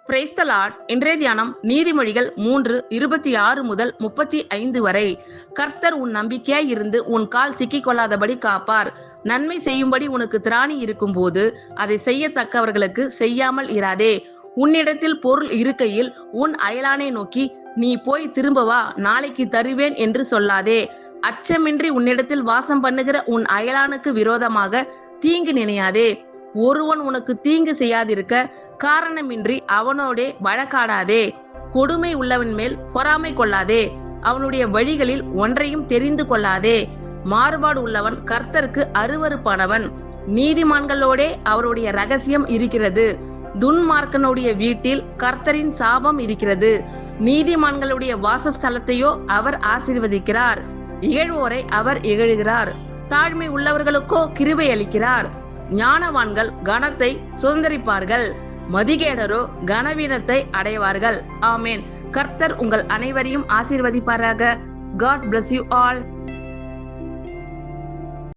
Praise the Lord. இன்றைய தியானம் நீதிமொழிகள் 3:26 முதல் 35 வரை. கர்த்தர் உன் நம்பிக்கையாய் இருந்து உன் கால் சிக்கிக் கொள்ளாதபடி காப்பார். நன்மை செய்யும்படி உனக்கு திராணி இருக்கும்போது அதை செய்யத்தக்கவர்களுக்கு செய்யாமல் இராதே. உன்னிடத்தில் பொருள் இருக்கையில் உன் அயலானை நோக்கி, நீ போய் திரும்ப வா, நாளைக்கு தருவேன் என்று சொல்லாதே. அச்சமின்றி உன்னிடத்தில் வாசம் பண்ணுகிற உன் அயலானுக்கு விரோதமாக தீங்கு நினையாதே. ஒருவன் உனக்கு தீங்கு செய்யாதிருக்க காரணமின்றி அவனோடே வழக்காடாதே. கொடுமை உள்ளவன் மேல் பொறாமை கொள்ளாதே. அவனுடைய வழிகளில் ஒன்றையும் தெரிந்து கொள்ளாதே. மாறுபாடு உள்ளவன் கர்த்தருக்கு அருவருப்பானவன். நீதிமான்களோடே அவருடைய ரகசியம் இருக்கிறது. துன்மார்க்கனுடைய வீட்டில் கர்த்தரின் சாபம் இருக்கிறது. நீதிமான்களுடைய வாசஸ்தலத்தையோ அவர் ஆசீர்வதிக்கிறார். இகழ்வோரை அவர் இகழுகிறார். தாழ்மை உள்ளவர்களுக்கோ கிருபை அளிக்கிறார். ஞானவான்கள் கனத்தை சுதந்தரிப்பார்கள், மதிகேடரோ கனவீனத்தை அடைவார்கள். ஆமேன். கர்த்தர் உங்கள் அனைவரையும் ஆசீர்வதிப்பாராக. God bless you all.